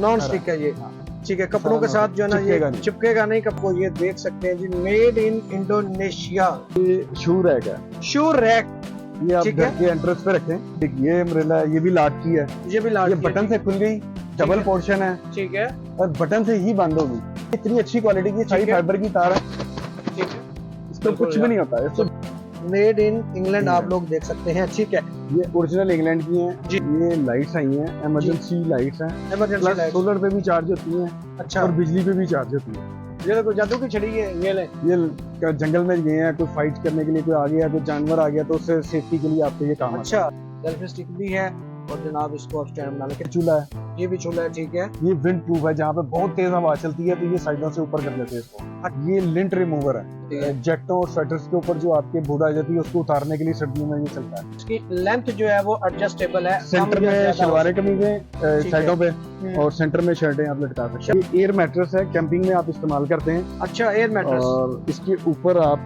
Non stick है ये। ठीक है, कपड़ों के साथ जो है ना ये चिपकेगा नहीं कपड़ों। ये देख सकते हैं जी, made in Indonesia. Shoe rack है, शू रैक। ये आप घर के एंट्रेंस पे रखें। ठीक, ये अम्ब्रेला है, ये भी लाट की है। ये भी लाट ये बटन से खुल गई, डबल पोर्शन है। ठीक है, और बटन से ही बंद होगी। इतनी अच्छी क्वालिटी की सारी फाइबर की तार है। ठीक है, इसको कुछ भी नहीं होता है। इसको मेड इन इंग्लैंड आप लोग देख सकते हैं। ठीक है, ये ओरिजिनल इंग्लैंड की हैं। ये लाइट्स आई हैं, इमरजेंसी लाइट्स हैं। इमरजेंसी लाइट सोलर पे भी चार्ज होती हैं। अच्छा, और बिजली पे भी चार्ज होती है। ये देखो जादू की छड़ी है। ये ले, ये जंगल में गए हैं, कोई फाइट करने के लिए कोई आ गया, कोई जानवर आ गया, तो उससे सेफ्टी के लिए आपको ये काम अच्छा, सेल्फी स्टिक भी है। और जनाब इसको आप स्टैंड बना लेके, चूल्हा है, ये भी चूल्हा है। ठीक है, ये विंड प्रूफ है। जहाँ पे बहुत तेज हवा चलती है तो ये साइडों से ऊपर कर लेते हैं इसको। ये लिंट रिमूवर है। जैकेटों और स्वेटर्स के ऊपर जो आपके भूड आ जाती है उसको उतारने के लिए सर्दियों में ये चलता है। इसकी लेंथ जो है वो एडजस्टेबल है। सेंटर में शलवारें कमीजें, साइडों पे, और सेंटर में शर्टें आप लटका सकते हैं। ये एयर मैट्रेस है, कैंपिंग में आप इस्तेमाल करते हैं। अच्छा, एयर मैट्रेस। और इसके ऊपर आप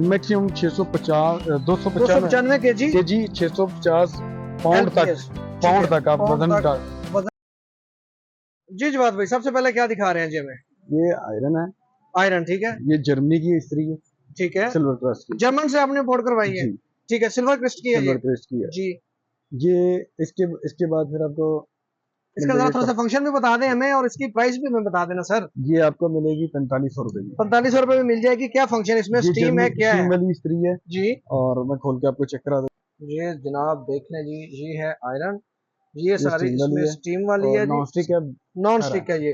मैक्सिमम 650 295 केजी 650 पाउंड तक आप वजन का। जी जवाब भाई, सबसे पहले क्या दिखा रहे हैं जी हमें? ये आयरन है। आयरन, ठीक है। ये जर्मनी की इस्त्री है। ठीक है, सिल्वर क्रिस्ट की। जर्मन से आपने इंपोर्ट करवाई है। ठीक है, सिल्वर क्रिस्ट की है। सिल्वर क्रिस्ट की है जी। ये इसके बाद फिर आपको इसका जरा थोड़ा सा फंक्शन भी बता दें हमें, और इसकी प्राइस भी हमें बता देना सर। ये आपको मिलेगी 4500 रुपए की। 4500 रुपए में मिल जाएगी। क्या फंक्शन इसमें? स्टीम है, क्या है? वाली इस्त्री है जी। और मैं खोल के आपको चेक करा दूं। ये जनाब देख लें जी, ये है आयरन। ये सारी इसमें स्टीम वाली है। नॉन स्टिक है। नॉन स्टिक है ये।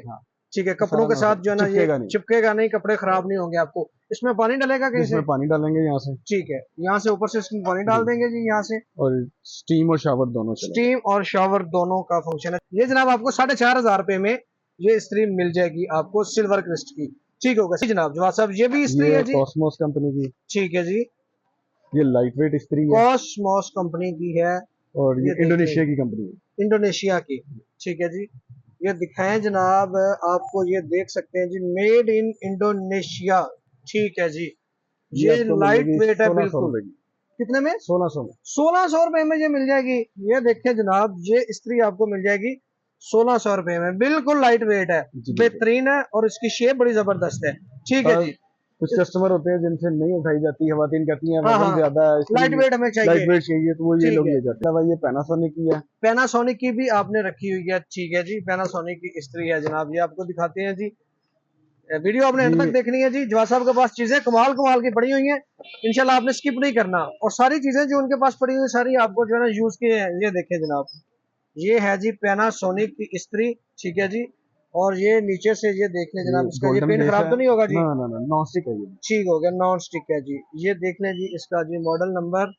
ठीक है, कपड़ों के साथ जो है ना ये चिपकेगा नहीं, कपड़े खराब नहीं होंगे आपको। इसमें पानी डालेगा कैसे? इसमें पानी डालेंगे यहाँ से। ठीक है, यहाँ से ऊपर से इसमें पानी डाल देंगे जी, यहाँ से। और स्टीम और शावर दोनों। स्टीम और शावर दोनों का फंक्शन है। ये जनाब आपको 4500 रुपए में ये इस्त्री मिल जाएगी आपको, सिल्वर क्रिस्ट की। ठीक होगा जी जनाब। जवाब साहब, ये भी इस्त्री है जी, कॉस्मोस कंपनी की। ठीक है जी, ये लाइट वेट इस्त्री है, कॉस्मोस कंपनी की है। और ये इंडोनेशिया की कंपनी है। इंडोनेशिया की। ठीक है जी, ये दिखाएं जनाब आपको, ये देख सकते हैं जी, मेड इन इंडोनेशिया। ठीक है जी, ये लाइट वेट है बिल्कुल। कितने में? 1600 में। 1600 रुपए में ये मिल जाएगी। ये देखिए जनाब, ये इस्त्री आपको मिल जाएगी 1600 रुपए में। बिल्कुल लाइट वेट है, बेहतरीन है, और इसकी शेप बड़ी जबरदस्त है। ठीक है जी। कुछ कस्टमर होते हैं जिनसे नहीं उठाई जाती, खवातीन कहती हैं वजन ज्यादा है, लाइट वेट हमें चाहिए, लाइट वेट चाहिए, तो वो ये लोग ले जाते हैं। ये पैनासोनिक की है। पैनासोनिक की भी आपने रखी हुई है। ठीक है जी, पैनासोनिक की इस्त्री है जनाब, ये आपको दिखाते हैं जी। वीडियो आपने अंत तक देखनी है जी। जवाब साहब के पास चीजें कमाल कमाल की पड़ी हुई हैं, इंशाल्लाह आपने स्किप नहीं करना। और सारी चीजें जो उनके पास पड़ी हुई सारी आपको जो है ना यूज की है। ये देखें जनाब, ये है जी पैनासोनिक की इस्त्री। ठीक है जी, और ये नीचे से ये देख लें जनाब, इसका ये पेंट खराब तो नहीं होगा जी? नॉन स्टिक है ये। ठीक हो गया, नॉन स्टिक है जी। ये देख लें जी, इसका जी मॉडल नंबर,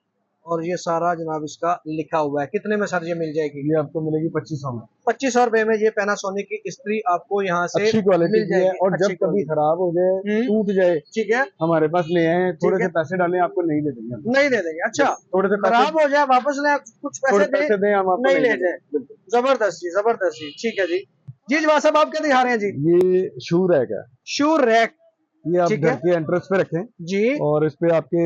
और ये सारा जनाब इसका लिखा हुआ है। कितने में सर ये मिल जाएगी? ये आपको मिलेगी 2500 में। 2500 रुपए में ये पैनासोनिक की इस्त्री आपको यहाँ से अच्छी क्वालिटी मिल जाएगी। और जब कभी खराब हो जाए, टूट जाए, ठीक है, हमारे पास ले आए, थोड़े से पैसे डालें, आपको नहीं दे देंगे। नहीं दे देंगे। अच्छा, थोड़े से खराब हो जाए वापस ले, कुछ पैसे दें, हम आपको नहीं ले जाए। जबरदस्त जी, जबरदस्त जी। ठीक है जी। जी जवाब साहब, आप क्या दिखा रहे हैं जी? ये शू रैक है। Shoe rack. ये आप घर के एंट्रेंस पे रखें जी, और इस पे आपके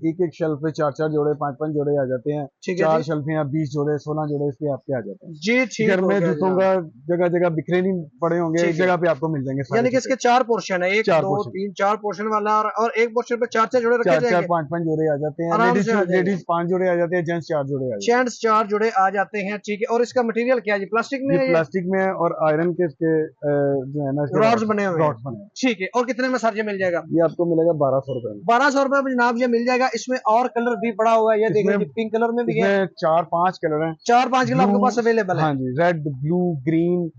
एक एक शेल्फ पे 4-4 जोड़े, 5-5 जोड़े आ जाते हैं। 4 शेल्फ हैं, 20 जोड़े, 16 जोड़े इस पे आपके आ जाते हैं जी। ठीक, घर में जूतों का जगह जगह बिखरे नहीं पड़े होंगे, एक जगह पे आपको मिल जाएंगे। यानी कि इसके 4 पोर्शन है, 1 2 3 4 पोर्शन वाला, और एक पोर्शन पे 4-4 जोड़े रखे जाएंगे। 4-5 जोड़े आ जाते हैं। लेडीज 5 जोड़े आ जाते हैं, जेंट्स 4 जोड़े आ जाते हैं। जेंट्स 4 जोड़े आ जाते हैं। ठीक है, और इसका मटेरियल क्या है? प्लास्टिक में है? प्लास्टिक में है, और आयरन के इसके जो है ना रॉड्स बने हुए हैं। ठीक है, और कितने में सर ये मिल जाएगा? ये आपको मिलेगा 1200 रुपए में। 1200 रुपए में जनाब ये मिल जाएगा। इसमें और कलर भी पड़ा हुआ है, ये देखिए पिंक कलर में भी है। 4-5 कलर हैं। 4-5 कलर आपके पास अवेलेबल है। हाँ जी, रेड, ब्लू, ग्रीन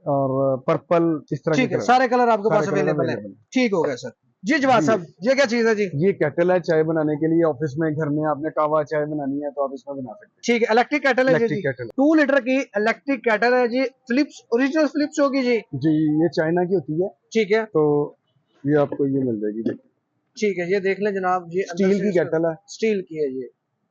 और पर्पल, इस तरह के सारे कलर आपके पास अवेलेबल है। ठीक हो गया सर। जी जवाब साहब, ये क्या चीज है जी? ये केटल है चाय बनाने के लिए। ऑफिस में, घर में आपने कहवा चाय बनानी है तो आप इसमें बना सकते हैं। ठीक है, इलेक्ट्रिक केटल है जी। 2 लीटर की इलेक्ट्रिक केटल है जी। फिलिप्स, ओरिजिनल फिलिप्स होगी जी। जी, ये चाइना की होती है। ठीक है, तो ये आपको ये मिल जाएगी। ठीक है, ये देख लें जनाब, ये स्टील की केटल है। स्टील की है ये।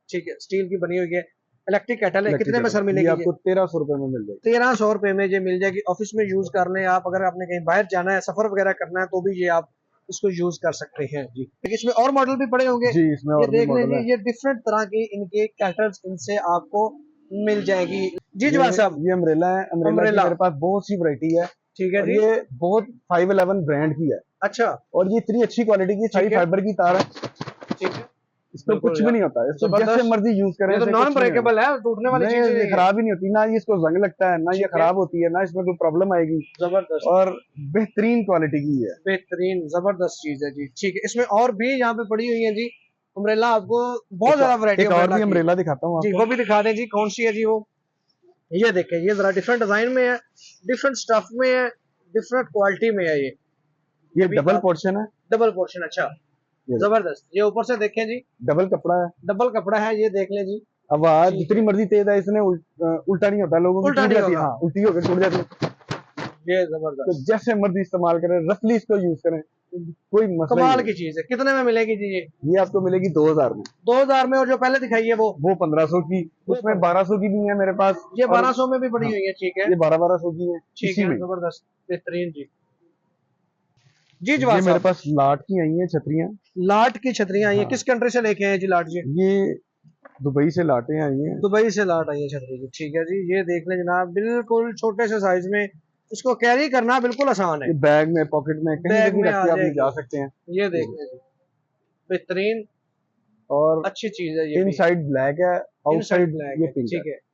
ठीक है, स्टील की बनी हुई है, इलेक्ट्रिक केटल है। कितने में सर मिलेगी? ये आपको 1300 रुपए में मिल जाएगी। 1300 रुपए में ये मिल जाएगी। ऑफिस में यूज कर लें आप, अगर आपने कहीं बाहर जाना है, सफर वगैरह करना है, तो भी ये आप इसको यूज कर सकते हैं जी। इसमें और मॉडल भी पड़े होंगे जी, इसमें ये और देख लें जी, ये डिफरेंट तरह की इनके केटल्स, इनसे आपको मिल जाएगी जी जवाब साहब। ये अम्ब्रेला है, अम्ब्रेला मेरे पास बहुत सी वैरायटी है। ठीक है और जी। ये बहुत 511 ब्रांड की है। अच्छा और ये इतनी अच्छी क्वालिटी की सारी फाइबर की तार है, ठीक है, इसको कुछ भी नहीं होता, इसको जबरदस्त। जैसे मर्जी यूज करें, ये तो इसे नॉन कुछ नहीं होगा। ब्रेकेबल है, टूटने वाली चीज नहीं, ये है। खराब ही नहीं होती, ना ये इसको जंग लगता है, ना ये ठीक है। खराब होती है, ना इसमें कोई प्रॉब्लम आएगी। जबरदस्त और बेहतरीन क्वालिटी की है, बेहतरीन जबरदस्त चीज है जी। ठीक है, इसमें और भी यहाँ पे पड़ी हुई है जी अम्ब्रेला, आपको बहुत ज्यादा वैरायटी एक और भी अम्ब्रेला दिखाता हूँ जी, आपको। वो भी दिखा दें जी, कौन सी है जी वो। ये देखें, ये जरा डिफरेंट डिजाइन में है, डिफरेंट स्टफ में है, डिफरेंट क्वालिटी में है। ये डबल पोर्शन है। डबल पोर्शन, अच्छा जबरदस्त। ये ऊपर से देखें जी, डबल कपड़ा है, डबल कपड़ा है, ये देख लें जी। अब आवाज जितनी मर्जी तेज है, इसने उल्टा नहीं होता, लोगों की उल्टा टूट नहीं जाती है। होगा। हाँ, उल्टी होकर टूट जाती है। ये जबरदस्त, तो जैसे मर्जी इस्तेमाल करें, रफली इसको यूज करें, कोई मसला कमाल नहीं की चीज है। कितने में मिलेगी जी ये? ये आपको मिलेगी 2000 में। 2000 में। और जो पहले दिखाई है वो 1500 की, उसमें 1200 की भी है मेरे पास। ये और 1200 में भी पड़ी हुई है। ठीक है, ये 1200 की है। ठीक इसी है, में जबरदस्त बेहतरीन जी। जी ये जवाब मेरे पास लाट की आई है छतरियां। लाट की छतरियां आई है, हाँ। किस कंट्री से लेके आए जी लाट जी? ये दुबई से लाटें आई हैं। दुबई से लाट आई है छतरी की। ठीक है जी, ये देख लें जनाब, बिल्कुल छोटे से साइज में, इसको कैरी करना बिल्कुल आसान है। ये बैग में, पॉकेट में, कहीं बैग भी में रख आ के आप ले जाएगी। जा सकते हैं। ये देख लें जी, बेहतरीन और अच्छी चीज है ये। इनसाइड ब्लैक है, आउटसाइड ब्लैक ये है, पिंक ठीक है। है।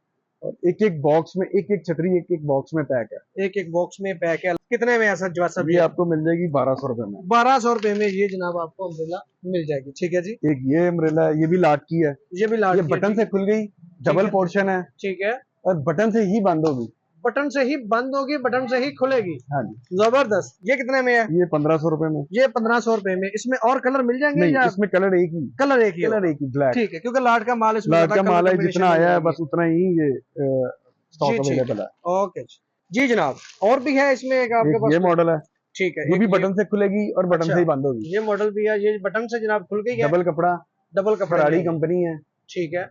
और एक एक बॉक्स में एक एक छतरी एक एक बॉक्स में पैक है। एक एक बॉक्स में पैक है। कितने में ऐसा जवाब साहब? ये आपको मिल जाएगी 1200 रुपए में। 1200 रुपए में ये जनाब आपको अम्ब्रेला मिल जाएगी। ठीक है जी, एक ये अम्ब्रेला है, ये भी लाट की है। ये भी लाट ये की है, बटन ठीक से है। खुल गई, डबल पोर्शन है, ठीक है, और बटन से ही बंद होगी। बटन से ही बंद होगी, बटन से ही खुलेगी। हाँ जी। जबरदस्त। ये कितने में है? ये 1500 रुपए में। ये 1500 रुपए में। इसमें और कलर मिल जाएंगे नहीं, या इसमें कलर एक ही, कलर एक ही कलर एक ही, ब्लैक। ठीक है, क्योंकि लाट का माल इसमें लाट ज्यादा का कलर माल है, combination जितना में आया है मिलेगी। बस उतना ही ये स्टॉक जी, ठीक अवेलेबल है। ओके जी जनाब, और भी है इसमें एक आपके एक पास? ये मॉडल है, ठीक है, ये भी एक बटन से खुलेगी और बटन अच्छा, से ही बंद होगी। ये मॉडल भी है, ये बटन से जनाब खुल गई है। डबल कपड़ा, डबल कपड़ा फरारी है। कंपनी है, ठीक है,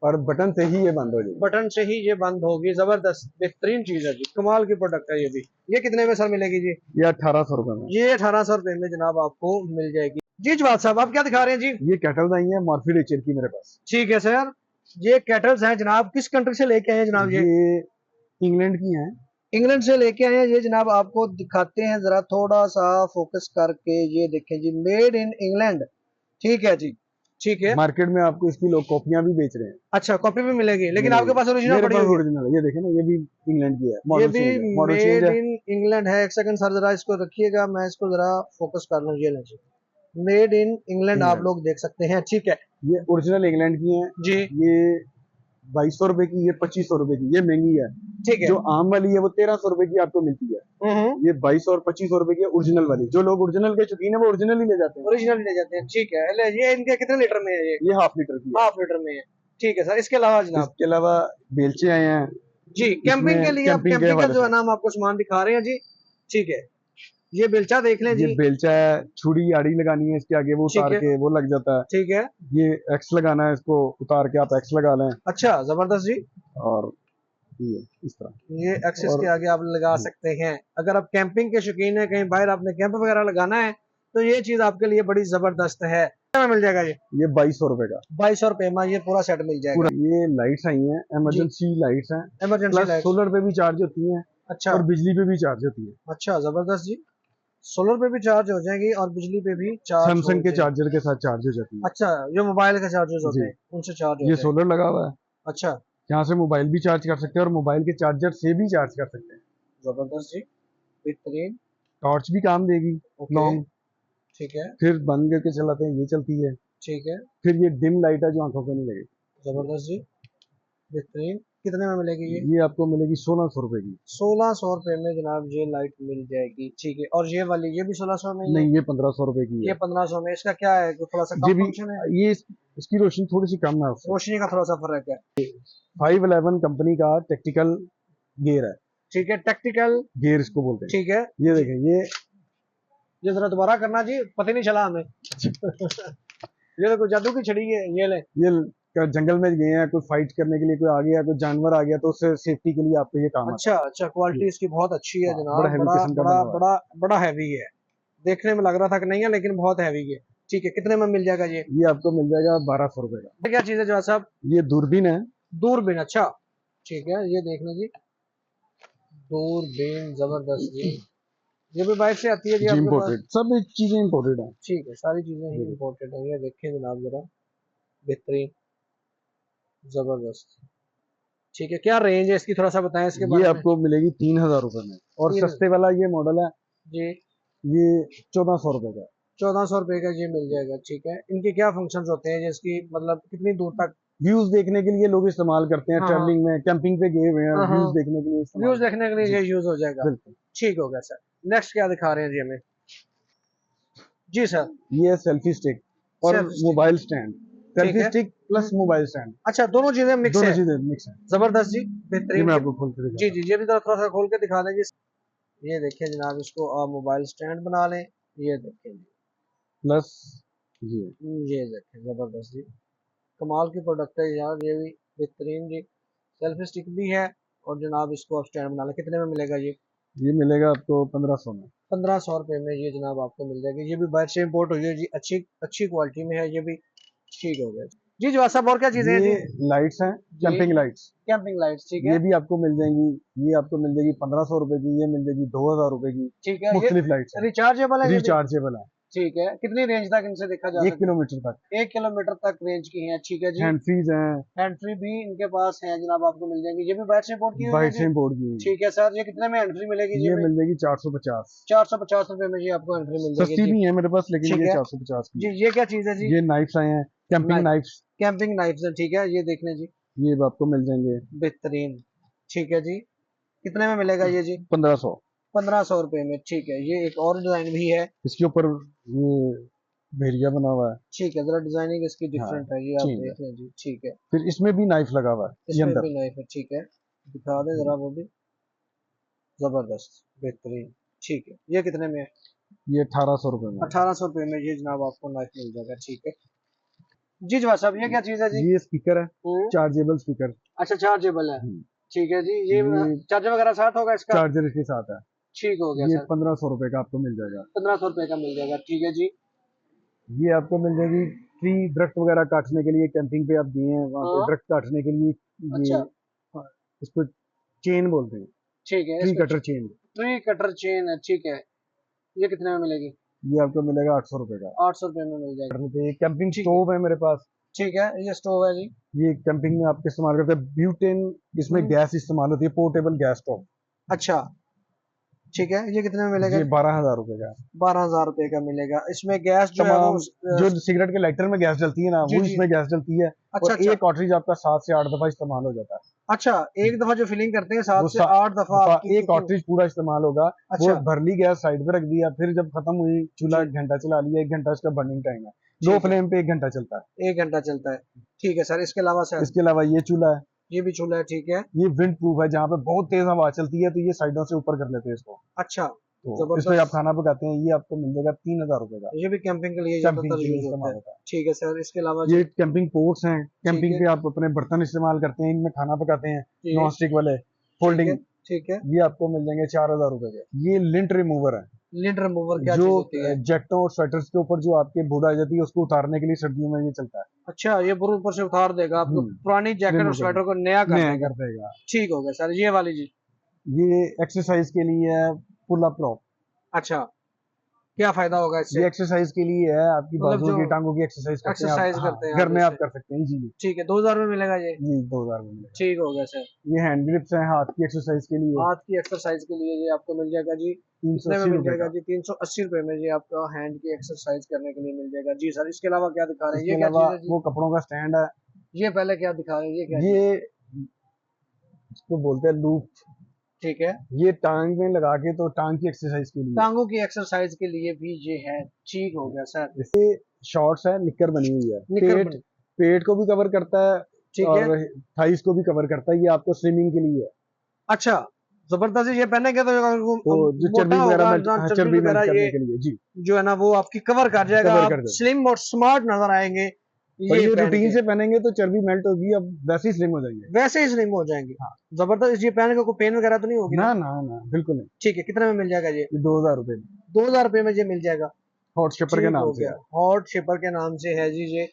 और बटन से ही ये बंद हो जाएगी। बटन से ही ये बंद होगी। जबरदस्त बेहतरीन चीज है जी, कमाल की प्रोडक्ट है ये भी। ये कितने में सर मिलेगी जी? ये 1800 रुपए में। ये 1800 रुपए में जनाब आपको मिल जाएगी। जी जवाब साहब, आप क्या दिखा रहे हैं जी? ये कैटल्स आई है मॉर्फी नेचर की मेरे पास। ठीक है सर, ये कैटल्स हैं जनाब, किस कंट्री से लेके आए हैं जनाब? ये इंग्लैंड की हैं। इंग्लैंड से लेके आए हैं। ये जनाब आपको दिखाते हैं जरा थोड़ा सा फोकस करके, ये देखें जी, मेड इन इंग्लैंड। ठीक है जी, ठीक है। मार्केट में आपको इसकी लोग कॉपियां भी बेच रहे हैं। अच्छा, कॉपी भी मिलेगी, लेकिन आपके पास ओरिजिनल पड़ी हुई है। ओरिजिनल है, ये देखें ना, ये भी इंग्लैंड की है। ये मॉडल भी मॉडल चेंज मेड है। इन इंग्लैंड है। एक सेकंड सर, जरा इसको रखिएगा, मैं इसको जरा फोकस कर लूँ। ये लीजिए, मेड इन इंग्लैंड आप लोग देख सकते हैं। ठीक है, ये ओरिजिनल इंग्लैंड की है जी। ये 2200 रुपए की, ये 2500 रुपए की, ये महंगी है। ठीक है, जो आम वाली है वो 1300 रुपए की आपको मिलती है। ये 2200 और 2500 रुपए की ओरिजिनल वाली। जो लोग ओरिजिनल के शौकीन है वो ओरिजिनल ही ले जाते हैं। ओरिजिनल ले जाते हैं। ठीक है, ले, ये इनके कितने लीटर में है? ये हाफ लीटर की है। हाफ लीटर में है। ठीक है सर, इसके अलावा जनाब? इसके अलावा बेलचे आए हैं जी, कैंपिंग के लिए, आप कैंपिंग का जो है ना हम आपको सामान दिखा रहे हैं जी। ठीक है, ये बेलचा देख लें जी। ये बेलचा है, छुरी आड़ी लगानी है इसके आगे, वो उतार के वो लग जाता है। ठीक है, ये एक्स लगाना है, इसको उतार के आप एक्स लगा लें। अच्छा जबरदस्त जी। और ये इस तरह ये एक्सेस के आगे आप लगा सकते हैं। अगर आप कैंपिंग के शौकीन है, कहीं बाहर आपने कैंप वगैरह लगाना है, तो ये चीज आपके लिए बड़ी जबरदस्त है। क्या मिल जाएगा ये? 2200 रुपए का। 2200 रुपए में ये पूरा सेट मिल जाएगा। ये लाइट्स आई हैं, इमरजेंसी लाइट्स हैं, इमरजेंसी प्लस लाइट। सोलर पे भी चार्ज होती हैं। अच्छा, और बिजली पे भी चार्ज होती है। अच्छा जबरदस्त जी। सोलर पे भी चार्ज हो जाएगी और बिजली पे भी चार्ज। सैमसंग के चार्जर के साथ चार्ज हो जाती है। अच्छा, जो मोबाइल के चार्जर्स होते हैं उनसे चार्ज होते ये हैं। सोलर लगा हुआ है, अच्छा, यहाँ से मोबाइल भी चार्ज कर सकते हैं और मोबाइल के चार्जर से भी चार्ज कर सकते हैं। जबरदस्त जी, बेहतरीन। टॉर्च भी काम देगी लॉन्ग। ठीक है, फिर बंद करके चलाते हैं, ये चलती है। ठीक है, फिर ये डिम लाइट है जो आंखों पे नहीं लगेगी। जबरदस्त जी, बेहतरीन। कितने में मिलेगी ये? ये आपको मिलेगी 1600 रुपए की। 1600 रुपए में जनाब ये लाइट मिल जाएगी। ठीक है, और ये वाली ये भी 1600 में ही है? नहीं, ये 1500 रुपए की ये है। 1500 में। इसका क्या है, थोड़ा सा ये कम भी फंक्शन है? ये इसकी रोशनी थोड़ी सी कम है उससे। रोशनी का थोड़ा सा फर्क है। 511 कंपनी का टैक्टिकल गियर है। ठीक है, टैक्टिकल गियर इसको बोलते हैं। ठीक है, ये देखें, ये जरा दोबारा करना जी, पता नहीं चला हमें। ये तो कोई जादू की छड़ी है। ये ले, ये जंगल में गए हैं, कोई फाइट करने के लिए कोई आ गया, कोई जानवर आ गया, तो उससे सेफ्टी के लिए आपको ये काम अच्छा अच्छा, क्वालिटी इसकी बहुत अच्छी है जनाब। बड़ा हेवी किस्म का बड़ा बना हुआ है। बड़ा बड़ा हैवी है। देखने में लग रहा था कि नहीं है, लेकिन बहुत हैवी है। ठीक है, कितने में मिल जाएगा ये? ये आपको मिल जाएगा 1200 रुपए का। क्या चीज है जवाब साहब? ये दूरबीन है। दूरबीन, अच्छा ठीक है, ये देख लो जी, दूरबीन जबरदस्त जी। ये भी बाहर से आती है जी जी आपके पास? इम्पोर्टेड, सब चीजें इम्पोर्टेड है। ठीक है, सारी चीजें ही जी। इम्पोर्टेड है। ये देखें जनाब जरा, बेहतरीन, जबरदस्त। ठीक है, क्या रेंज है इसकी, थोड़ा सा बताएं इसके ये बारे में। आपको मिलेगी 3,000 रुपए में, और 3,000 सस्ते वाला ये मॉडल है, जी, ये 1400 रुपए का। 1400 रुपए का ये मिल जाएगा। ठीक है, इनके क्या फंक्शंस होते हैं, जिसकी मतलब कितनी दूर तक? व्यूज देखने के लिए लोग इस्तेमाल करते हैं, हाँ हाँ ट्रैवलिंग में, कैंपिंग पे गए हुए हैं, हाँ हाँ, व्यूज देखने के लिए इस्तेमाल व्यूज करते देखने के हैं। लिए जी ये यूज हो जाएगा। बिल्कुल। ठीक हो गया सर। नेक्स्ट क्या दिखा रहे हैं जी हमें? जी सर। ये सेल्फी स्टिक और सेल्फी स्टिक, मोबाइल स्टैंड, ठीक सेल्फी है। स्टिक प्लस मोबाइल स्टैंड, अच्छा, दोनों चीजें मिक्स दोनों है, चीजें मिक्स है। जबरदस्त जी, ये बेहतरीन। मैं आपको खोल के जी दिखाता जी, ये भी थोड़ा सा खोल के दिखा दें जी। ये देखिए जनाब, इसको आप मोबाइल स्टैंड बना लें। ये देखें जी, हूँ, प्लस ये ये देखें, जबरदस्त जी, कमाल की प्रोडक्ट है यार, ये भी बेहतरीन जी। सेल्फी स्टिक भी है, और जनाब इसको आप स्टैंड बना लें। कितने में मिलेगा ये मिलेगा आपको 1500 में। 1500 रुपये में ये जनाब आपको मिल जाएगी। ये भी बाहर से इम्पोर्ट हुई है जी, अच्छी अच्छी क्वालिटी में है ये भी। ठीक हो गया जी। जवाब साहब, और क्या चीजें हैं ये जी? लाइट्स हैं, जी, कैंपिंग लाइट्स, कैंपिंग लाइट्स, ठीक ये है। भी आपको मिल जाएंगी। ये आपको मिल जाएगी 1500 रुपए की, ये मिल जाएगी 2000 रुपए की। ठीक है, ये मुख्तलिफ लाइट्स हैं, रिचार्जेबल है ये भी? रिचार्जेबल है, ठीक है, कितनी रेंज तक इनसे देखा जा 1 सकता किलोमीटर तक। है? 1 किलोमीटर तक रेंज की है। ठीक है जी। हैंड फ्रीज हैं, हैंड फ्री भी इनके पास है जनाब, आपको मिल जाएंगी। ये भी बाहर से इम्पोर्ट की हुई है बाइट जी? से इम्पोर्ट की। ठीक है सर, ये कितने में हैंड फ्री मिलेगी जी ये हमें? मिल जाएगी 450। 450 रुपए में जी आपको हैंड फ्री मिल जाएगी सस्ती जी। भी है मेरे पास, लेकिन ठीक ये है 450 की जी। है। ये क्या चीज है जी? ये नाइफ्स आए हैं, कैंपिंग नाइफ्स, कैंपिंग नाइफ्स है, ठीक है, ये देख लें जी, ये भी आपको मिल जाएंगे बेहतरीन। ठीक है जी, कितने में मिलेगा ये जी? 1500। 1500 रुपए में। ठीक है, ये एक और डिजाइन भी है। इसके ऊपर ये भेड़िया बना हुआ है। ठीक है, जरा डिजाइनिंग इसकी हाँ, डिफरेंट है, ये आप चेंज है। देख लें जी। ठीक है, फिर इसमें भी नाइफ लगा हुआ है, ये इसमें अंदर। भी नाइफ है। ठीक है, दिखा दे जरा वो भी, जबरदस्त, बेहतरीन। ठीक है, ये कितने में है? ये 1800 रुपए में। 1800 रुपए में ये जनाब आपको नाइफ मिल जाएगा। ठीक है जी। जवाब साहब, ये क्या चीज है जी? ये स्पीकर है, हम्म, चार्जेबल स्पीकर। अच्छा, चार्जेबल है। ठीक है जी, ये ये चार्जर वगैरह साथ होगा इसका? चार्जर इसके साथ है। ठीक हो गया ये सर, 1500 रुपए का आपको मिल जाएगा। 1500 रुपए का मिल जाएगा। ठीक है जी। ये आपको मिल जाएगी ट्री दरख्त वगैरह काटने के लिए, कैंपिंग पे आप दिए हैं वहाँ पे हाँ, दरख्त काटने के लिए। ये अच्छा, इसको चेन बोलते हैं, ठीक है, ट्री इसको cutter chain. Tree cutter chain है। ठीक है, ये कितने में मिलेगी? ये आपको मिलेगा 800 रुपए का। 800 रुपए में मिल जाएगी। ये कैंपिंग ठीक है, स्टोव है मेरे पास, ठीक है, ये स्टोव है जी। ये कैंपिंग में आप इस्तेमाल करते हैं, ब्यूटेन इसमें गैस इस्तेमाल होती है, पोर्टेबल गैस स्टोव। अच्छा, ठीक है, ये कितने में मिलेगा? ये 12,000 रुपए का। 12,000 रुपए का मिलेगा। इसमें गैस जो है वो तमाम जो सिगरेट के लाइटर में गैस जलती है ना, जी वो जी, इसमें गैस जलती है। अच्छा और अच्छा एक कॉटरेज आपका 7 से 8 दफा इस्तेमाल हो जाता है। अच्छा, एक दफा जो फिलिंग करते हैं 7 वो से 8 दफा आपकी एक कॉटरेज पूरा इस्तेमाल होगा। वो अच्छा भर ली गैस साइड पे रख दिया, फिर जब खत्म हुई चूल्हा जी, 1 घंटा चला लिया, 1 घंटा इसका बर्निंग टाइम है। लो ठीक है, फ्लेम पे 1 घंटा चलता है। 1 घंटा चलता है। ठीक है सर, इसके अलावा सर? इसके अलावा ये चूल्हा है, ये भी चूल्हा है। ठीक है, ये विंड प्रूफ है, जहाँ पे बहुत तेज हवा चलती है तो ये साइडों से ऊपर कर लेते हैं इसको। अच्छा, तो जबरदस्त। इसमें आप खाना पकाते हैं, ये आपको मिल जाएगा 3,000 रुपए का। ये भी कैंपिंग के लिए कैंपिंग ज्यादातर के लिए यूज होता इस्तेमाल है। होता है। ठीक है सर, इसके अलावा ये जी? कैंपिंग पोर्ट्स हैं, ठीक कैंपिंग है पे आप अपने बर्तन इस्तेमाल करते हैं, इनमें खाना पकाते हैं, जी, नॉन स्टिक वाले ठीक है, फोल्डिंग। ठीक है। ये आपको मिल जाएंगे 4,000 रुपए के। ये लिंट रिमूवर है, लिड रिमूवर क्या जो चीज होती है? जैकेटों और स्वेटर्स के ऊपर जो आपके भूड आ जाती है उसको उतारने के लिए सर्दियों में ये चलता है। अच्छा, ये बुर ऊपर से उतार देगा आपको, पुरानी जैकेट और रिमूव स्वेटर को नया कर नया देगा। कर देगा। ठीक हो गया सर, ये वाली जी? ये एक्सरसाइज के लिए है, पुल अप रॉप। अच्छा, क्या फायदा होगा ये इससे? एक्सरसाइज के लिए है, आपकी मतलब बाजुओं जो की टांगों की एक्सरसाइज करते हैं एक्सरसाइज आप। करते हैं घर आप में आप इससे? कर सकते हैं इजीली। ठीक है, 2000 में मिलेगा ये? जी 2000 में मिलेगा। ठीक हो गया सर। ये हैंड ग्रिप्स हैं हाथ की एक्सरसाइज के लिए, हाथ की एक्सरसाइज के लिए ये आपको मिल जाएगा जी। कितने में 380 मिल रुपए जाएगा का। जी? 380 रुपए में जी आपका हैंड की एक्सरसाइज करने के लिए मिल जाएगा जी सर। इसके अलावा क्या दिखा रहे हैं, इसके ये क्या अलावा चीज है जी? वो कपड़ों का स्टैंड है, ये पहले क्या दिखा रहे हैं, ये क्या चीज? ये इसको बोलते हैं लूप। ठीक है, ये टांग में लगा के, तो टांग की एक्सरसाइज के लिए। टांगों की एक्सरसाइज के लिए भी ये है। ठीक हो गया सर। इससे शॉर्ट्स है, निक्कर बनी हुई है, निकर पेट पेट को भी कवर करता है ठीक है, और थाइस को भी कवर करता है। ये आपको स्विमिंग के लिए है। अच्छा, जबरदस्त। ये पहनेंगे तो तो जो चर्बी मोटा वगैरह होगा, मेल्ट, चर्बी चर्बी मेल्ट वगैरह करने ये के लिए जी, जो है ना वो आपकी कवर कर जाएगा, कवर आप कर देगा। स्लिम और स्मार्ट नजर आएंगे और ये ये पहन रूटीन के। से पहनेंगे तो चर्बी मेल्ट होगी, अब वैसे ही स्लिम हो जाएंगे। वैसे ही स्लिम हो जाएंगे। हाँ। जबरदस्त। ये पहन के कोई पेन वगैरह तो नहीं होगी ना ना ना बिल्कुल नहीं। ठीक है, कितने में मिल जाएगा ये? 2000 रुपए में। 2000 रुपए में ये मिल जाएगा। हॉट शेपर के ठीक नाम हो से गया, है। हॉट शेपर के नाम से है जी। ये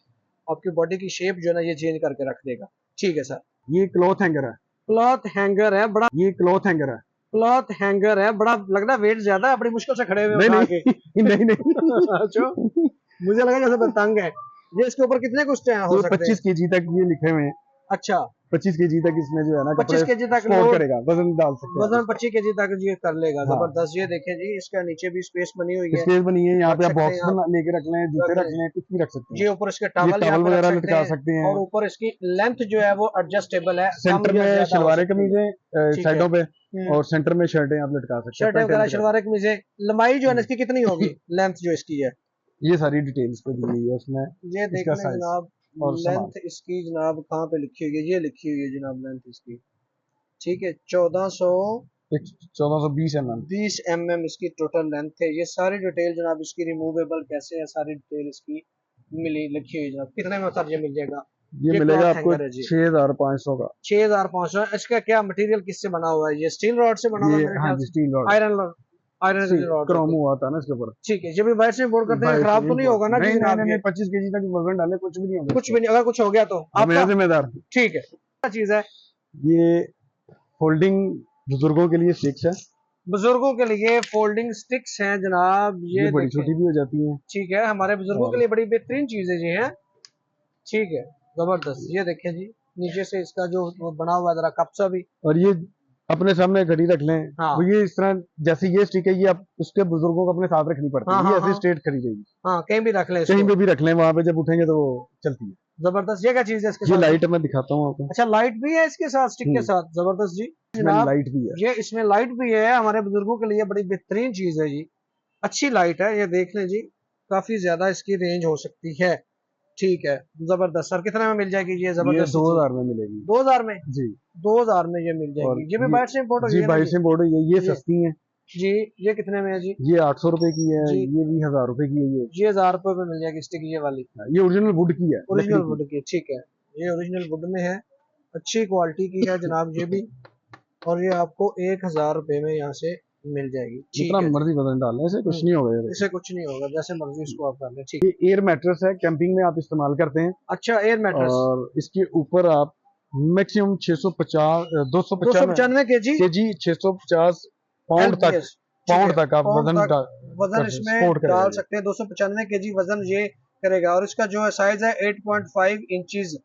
आपकी बॉडी की शेप जो है ना ये चेंज करके रख देगा। ठीक है सर। ये क्लॉथ हैंगर है, क्लॉथ हैंगर है बड़ा, ये क्लॉथ हैंगर है। क्लॉथ हैंगर है बड़ा, लग रहा है वेट ज्यादा है, बड़ी मुश्किल से खड़े हुए नहीं उठा नहीं के। नहीं नहीं अच्छा, मुझे लगा जैसे तंग है। ये इसके ऊपर कितने कुछ हो ये सकते 25 हैं? केजी तक ये लिखे हुए हैं। अच्छा, 25 केजी तक इसमें जो है ना 25 कपड़े केजी तक सपोर्ट लोड, करेगा, वजन डाल सकते हैं वजन आप 25 केजी तक ये कर लेगा। हाँ। जबरदस्त, ये देखें जी, इसका नीचे भी स्पेस बनी हुई है, स्पेस बनी है, यहाँ रख पे आप सकते बॉक्स हैं आप, बना लेके रख लें, जूते रख रख लें। लें, कुछ भी रख सकते हैं। ये ऊपर इसके ये टॉवल यहाँ टॉवल पे रख वगैरह सकते लटका हैं, सकते हैं। और ऊपर इसकी लेंथ जो है वो एडजस्टेबल है, सेंटर कम या में ज्यादा हो शलवारें सकती है। कमीजें ठीक है। साइडों पे, और सेंटर में शर्टें आप लटका सकते हैं, शर्ट पैंटें वगैरह, लटका शलवारें, कमीजें, लंबाई जो है ना इसकी कितनी होगी, लेंथ जो इसकी है? सकते हैं। ये सारी डिटेल्स पे दी हुई है उसमें। ये देख इसका लें साइज जनाब, और सामान लेंथ इसकी जनाब कहाँ पे लिखी हुई है? ये लिखी हुई है जनाब लेंथ इसकी, ठीक है, 1420 mm। 1420 इसकी टोटल लेंथ है। ये सारी डिटेल जनाब इसकी, रिमूवेबल कैसे है, सारी डिटेल इसकी मिली, लिखी हुई जनाब। कितने में सर ये मिल जाएगा? ये ये मिलेगा क्लॉथ आपको हैंगर है जी, 6500 का। 6500। इसका क्या मटेरियल किससे बना हुआ है? ये स्टील रॉड से बना हुआ है ये मेरे हाँ ख्याल जी, से, steel rod, iron rod, iron rod Chrome होती है। हुआ था ना इसके ऊपर। ठीक है, जब भी वायर से बोर्ड करते हैं खराब तो नहीं होगा ना नहीं जी नहीं जनाब? ये 25 केजी तक वजन डाले कुछ भी नहीं होगा, कुछ भी नहीं, अगर कुछ हो गया तो मेरा आपका, जिम्मेदार। ठीक है। क्या चीज है? ये फोल्डिंग बुजुर्गों के लिए स्टिक्स है, बुजुर्गों के लिए फोल्डिंग स्टिक्स हैं जनाब, ये ये बड़ी देखें। छोटी भी हो जाती है। ठीक है, हमारे बुजुर्गों के और लिए बड़ी बेहतरीन चीजें जी हैं। ठीक है, जबरदस्त, ये देखें जी, नीचे से इसका जो वो बना हुआ है जरा कपसा भी। और ये अपने सामने घड़ी रख लें, हाँ वो ये इस तरह, जैसे ये स्टिक है ये आप उसके बुजुर्गों को अपने साथ रखनी पड़ती हाँ है, ये हाँ ऐसे हाँ स्ट्रेट खड़ी रहेगी, हाँ, कहीं भी रख लें कहीं इसको। पे भी रख लें, वहां पे जब उठेंगे तो वो चलती है। जबरदस्त, ये क्या चीज है इसके ये साथ? लाइट मैं दिखाता हूँ आपको। अच्छा, लाइट भी है इसके साथ, स्टिक के हम्म, साथ, जबरदस्त जी इसमें जनाब। लाइट भी है। ये इसमें लाइट भी है, हमारे बुजुर्गों के लिए बड़ी बेहतरीन चीज है जी, अच्छी लाइट है, ये देख लें जी, काफी ज्यादा इसकी रेंज हो सकती है। ठीक है, जबरदस्त। सर कितने में मिल जाएगी ये ये जबरदस्त चीज? 2000 में मिलेगी 2000 में? जी। 2000 में ये मिल और जाएगी। ये भी बाहर से इम्पोर्ट हुई जी है ना बाहर जी? से बोर्ड ये जी सस्ती है जी, ये कितने में है जी? ये 800 रुपए की है, जी, ये भी 1000 रुपए की है। ये 1000 रुपए में मिल जाएगी स्टिक, ये वाली ये ओरिजिनल वुड की है, लकड़ी ओरिजिनल की। वुड की। ठीक है, ये ओरिजिनल वुड में है, अच्छी क्वालिटी की है जनाब ये भी, और ये आपको 1000 रुपए में यहाँ से मिल जाएगी। जितना ठीक है, मर्जी वजन डालने इसे कुछ नहीं होगा। ये इसे कुछ नहीं होगा, जैसे मर्जी इसको आप कर लें। ठीक, ये एयर मैट्रेस है, कैंपिंग में आप इस्तेमाल करते हैं। अच्छा, एयर मैट्रेस। और इसके ऊपर आप मैक्सिमम 650 295 केजी केजी 650 पाउंड तक, LBS, ठीक है, आप पाउंड वजन तक वजन इसमें सपोर्ट करेगा डाल ये। सकते हैं। 295 केजी वजन ये करेगा, और इसका जो है साइज है 8.5 इंचेस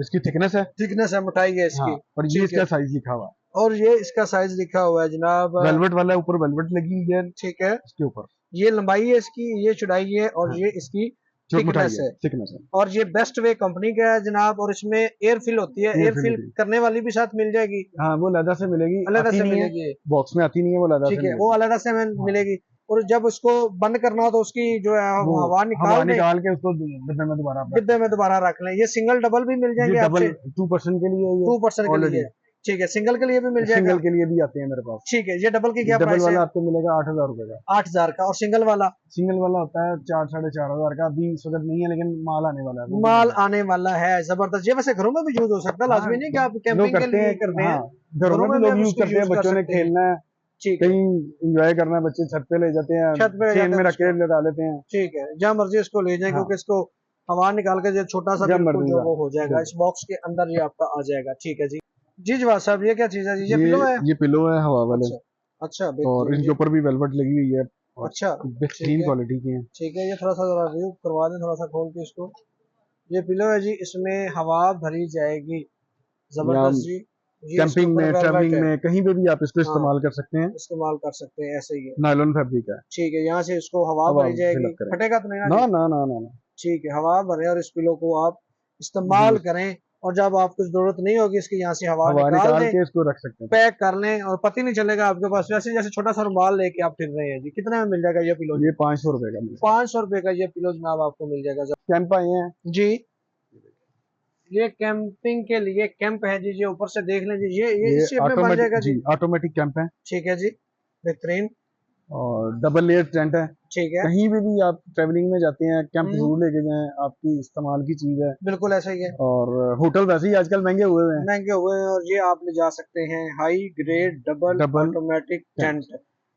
इसकी थिकनेस है, थिकनेस है, मोटाई है इसकी। हाँ, और ये ठीक इसका है, साइज लिखा हुआ है, और ये इसका साइज लिखा हुआ है जनाब, वेलवेट वाला है, ऊपर वेलवेट लगी हुई है ठीक है। इसके ऊपर, ये लंबाई है इसकी, ये चौड़ाई है, और हाँ, ये इसकी जो मोटाई थिकनेस है। थिकनेस है। और ये बेस्ट वे कंपनी का है जनाब, और इसमें एयर फिल होती है, एयर फिल करने वाली भी साथ मिल जाएगी, हाँ, वो अलग से मिलेगी, अलग आती से नहीं है मिलेगी। बॉक्स में, आती नहीं है वो अलग से ठीक है, मिलेगी। वो अलग से हमें हाँ, मिलेगी, और जब उसको बंद करना हो तो उसकी जो है वो हवा हवा निकाल दें, निकाल के उसको डिब्बे में दोबारा आप रख डिब्बे में दोबारा रख लें। ये सिंगल डबल भी मिल ये जाएंगे डबल आपसे? 2% के लिए, ये 2% के ऑलरेडी लिए, ठीक है, सिंगल के लिए भी मिल जाएगा। सिंगल के लिए भी आते हैं मेरे पास। ठीक है, ये डबल की क्या डबल प्राइस है? वाला आपको मिलेगा 8000 रुपए का, 8000 का, और सिंगल वाला? सिंगल वाला होता है 4-4.5 हजार का, अभी इस वक्त नहीं है लेकिन माल आने वाला है, वो माल आने वाला है, जबरदस्त। ये वैसे घरों में भी यूज हो सकता है, हाँ, लाजमी नहीं कि आप लोग कैंपिंग के करते लिए हैं, करते हैं, हाँ, घरों में भी भी लोग आप यूज उसको करते हैं, यूज कर बच्चों ने सकते हैं। खेलना है, ठीक है, कहीं एंजॉय करना है, बच्चे छत पे ले जाते हैं, छत पे चेन में जाते रख के हैं, लगा लेते हैं। ठीक है, जहाँ मर्जी इसको ले जाए, हाँ, क्योंकि इसको हवा निकाल के जो छोटा सा जब बिल्कुल मर्जी जो का वो हो जाएगा, इस बॉक्स के अंदर ये आपका आ जाएगा। ठीक है जी। जी जवाब साहब, ये क्या चीज है जी? ये पिलो है? ये पिलो है हवा वाले, अच्छा अच्छा, और बेहतरीन इनके जी। ऊपर भी वेलवेट लगी हुई है, और अच्छा, ठीक बेहतरीन है, क्वालिटी की है। ठीक है, ये थोड़ा सा जरा रिव्यू करवा दें, थोड़ा सा खोल के इसको। ये पिलो है जी, इसमें हवा भरी जाएगी, या जबरदस्त जी। ये इसके कैंपिंग ऊपर में, वेलवेट ट्रैवलिंग है, में, कहीं पे भी आप इसको हाँ, इस्तेमाल कर सकते हैं। इस्तेमाल कर सकते हैं, ऐसे ही है। नायलॉन फैब्रिक है, ठीक है, यहाँ से इसको हवा हवा भरी जाएगी, फिलअप करेगा, फटेगा तो नहीं ना ना जी? ना ना ना ना ठीक है, हवा भरे, और इस पिलो को आप इस्तेमाल यूज करें, और जब आपको जरूरत नहीं होगी इसकी, यहाँ से हवा हवा निकाल निकाल दें, के इसको रख सकते हैं। पैक कर लें, और पता ही नहीं चलेगा आपके पास, वैसे जैसे छोटा सा रुमाल लेके आप फिर रहे हैं जी। कितने में मिल जाएगा ये पिलो? ये 500 रुपए का मिलेगा। 500 रुपए का ये पिलो जनाब आपको मिल जाएगा। कैंप आए हैं जी, ये कैंपिंग के लिए कैंप है जी, ये ऊपर से देख लें जी, ये इस शेप में बन जाएगा जी। ऑटोमेटिक कैंप है, ठीक है जी, बेहतरीन। और डबल लेयर टेंट है, ठीक है, कहीं भी आप ट्रेवलिंग में जाते हैं कैंप हम्म, जरूर लेके जाएं, आपकी इस्तेमाल की चीज है। बिल्कुल ऐसा ही है। और होटल वैसे ही आजकल महंगे हुए हैं, महंगे हुए हैं, और ये आप ले जा सकते हैं high grade double automatic tent.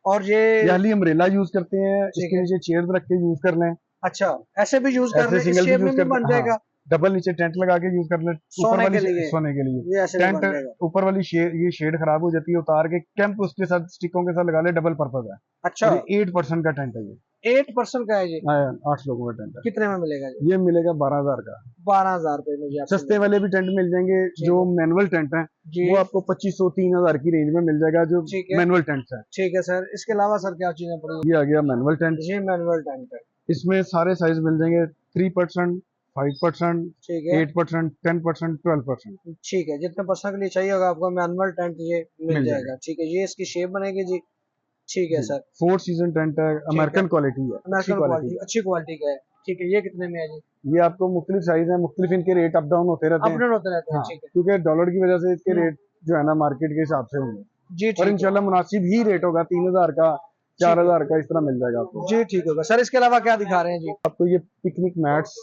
और ये खाली अम्ब्रेला यूज करते हैं, ठीक इसके है, नीचे चेयर रख के यूज कर लें, अच्छा, ऐसे भी यूज कर ऐसे लें, इस सिंगल भी शेप में यूज भी करते बन हैं, हाँ, जाएगा। डबल नीचे टेंट लगा के यूज कर ले, ऊपर सोने के वाली लिए। सोने के लिए ये ऐसे भी बन टेंट, जाएगा। ऊपर वाली ये शेड खराब हो जाती है, उतार के कैंप उसके साथ स्टिकों के साथ लगा ले, डबल पर्पज है। अच्छा, और ये 8% का टेंट है ये। 8% का है जी। 8 लोगों का टेंट है। कितने में मिलेगा जी? ये मिलेगा 12,000 का। 12,000 रुपए में जी आपको सस्ते वाले भी टेंट मिल जाएंगे, जो मैनुअल टेंट है जी। वो आपको 2500-3,000 की रेंज में मिल जाएगा, जो ठीक है। मैनुअल टेंट है। ठीक है सर, इसके अलावा सर क्या चीजें पड़ी? ये आ गया मैनुअल टेंट। ये मैनुअल टेंट है। इसमें सारे साइज मिल जाएंगे, 3%, 5%, ठीक है। 8%, 10%, 12%। ठीक है, जितने पर्सन के लिए चाहिए होगा आपको मैनुअल टेंट ये मिल मिल जाएगा। ठीक है, ये इसकी शेप बनेगी जी। ठीक है सर। 4 सीजन टेंट है, अमेरिकन क्वालिटी है, अच्छी अमेरिकन क्वालिटी क्वालिटी, अच्छी क्वालिटी का है। ठीक है, ये कितने में है जी? ये आपको मुख्तलिफ साइज है, मुख्तलिफ इनके रेट अप डाउन होते रहते हैं। अपने होते रहते हैं। हाँ, ठीक है क्योंकि डॉलर की वजह से इसके रेट जो है ना मार्केट के हिसाब से होंगे, जी। और ठीक है इंशाल्लाह मुनासिब ही रेट होगा, 3,000 का, 4,000 का, इस तरह मिल जाएगा आपको। जी। ठीक होगा सर, इसके अलावा क्या दिखा रहे हैं जी? आपको ये पिकनिक मैट्स,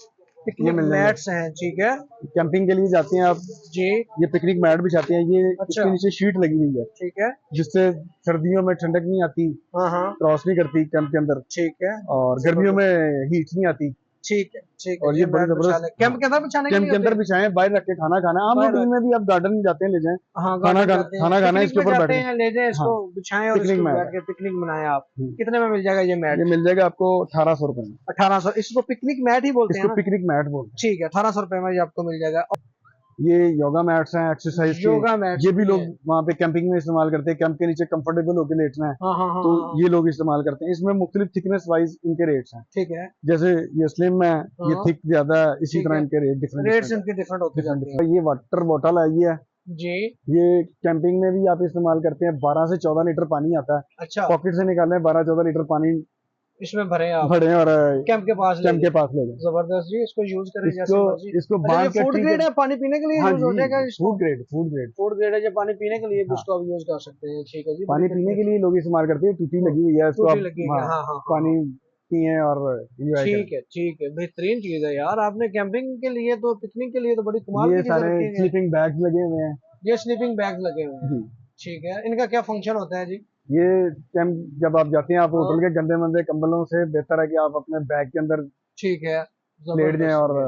पिकनिक मिल जाएंगे। मैट्स हैं। ठीक है कैंपिंग के लिए जाते हैं आप, जी। ये पिकनिक मैट बिछाते हैं। ये अच्छा। इसके नीचे शीट लगी हुई है, ठीक है। जिससे सर्दियों में ठंडक नहीं आती, हाँ हाँ। क्रॉस नहीं करती कैंप के अंदर, ठीक है। और गर्मियों में हीट नहीं आती। ठीक है। ठीक है, और ये बड़ी मैट बिछा जबरदस्त ले। कैंप के अंदर बिछाने के कैंप लिए के अंदर होते हैं? बिछाएं, बाहर रख के खाना खाना है। आम बाहर रूटीन में भी आप गार्डन जाते हैं, ले जाएं, हाँ, खाना गार्डन जाते हैं, खाना खाना है, पिकनिक इसके में ऊपर जाते बैठ हैं, ले जाएं इसको, हाँ, बिछाएं और पिकनिक इसको मैट बैठ के पिकनिक बनाएं आप। हम्म। कितने में मिल जाएगा ये मैट? ये मिल जाएगा आपको 1,800 रुपए में। 1800। इसको पिकनिक मैट ही बोलते हैं इसको ना? पिकनिक मैट बोलते ठीक है, 1800 रुपए में ये आपको मिल जाएगा। हैं। ये योगा मैट्स हैं, एक्सरसाइज योगा के, मैट्स ये भी भी लोग हैं। वहाँ पे कैंपिंग में इस्तेमाल करते हैं। कैंप के नीचे कंफर्टेबल होकर लेटना है, हाँ हाँ हाँ तो हाँ। ये लोग इस्तेमाल करते हैं। इसमें मुख्तलिफ थिकनेस वाइज इनके रेट्स हैं, ठीक है। जैसे ये स्लिम है, ये हाँ। थिक ज्यादा है, इसी ठीक तरह है। इनके रेट डिफरेंट रेट्स इनके डिफरेंट होते जाते हैं। ये वाटर बॉटल है, ये है, जी। ये कैंपिंग में भी आप इस्तेमाल करते हैं। 12 से 14 लीटर पानी आता है, अच्छा, पॉकेट से निकालना है, 12-14 लीटर पानी इसमें भरे आप भरे और कैंप के पास ले कैंप के जाएं। पास ले जाए। जबरदस्त जी, इसको यूज करें जैसे इसको मर्जी। इसको अच्छा, ये बांध के फूड ठीक ग्रेड है। है, पानी पीने के लिए हाँ यूज हो जाएगा जी, इसको? फूड ग्रेड फूड ग्रेड है, जो पानी पीने के लिए भी हाँ। इसको आप यूज कर सकते हैं। ठीक है जी। पानी पीने के लिए लोग इस्तेमाल करते हैं। टूटी लगी हुई है, इसको टूटी आप लगी है। हाँ, हाँ हाँ। पानी पिए और एंजॉय करें। ठीक है। ठीक है, बेहतरीन चीज है यार। आपने कैंपिंग के लिए तो, पिकनिक के लिए तो बड़ी कमाल ये की चीजें सारे रखी हैं। स्लीपिंग बैग्स लगे हुए हैं ये स्लीपिंग बैग लगे हुए हैं। जी। ठीक है, इनका क्या फंक्शन होता है जी? ये कैंप जब आप जाते हैं, आप हाँ। होटल के गंदे मंदे कंबलों से बेहतर है कि आप अपने बैग के अंदर ठीक है, लेट जाएं जबरदस्त। और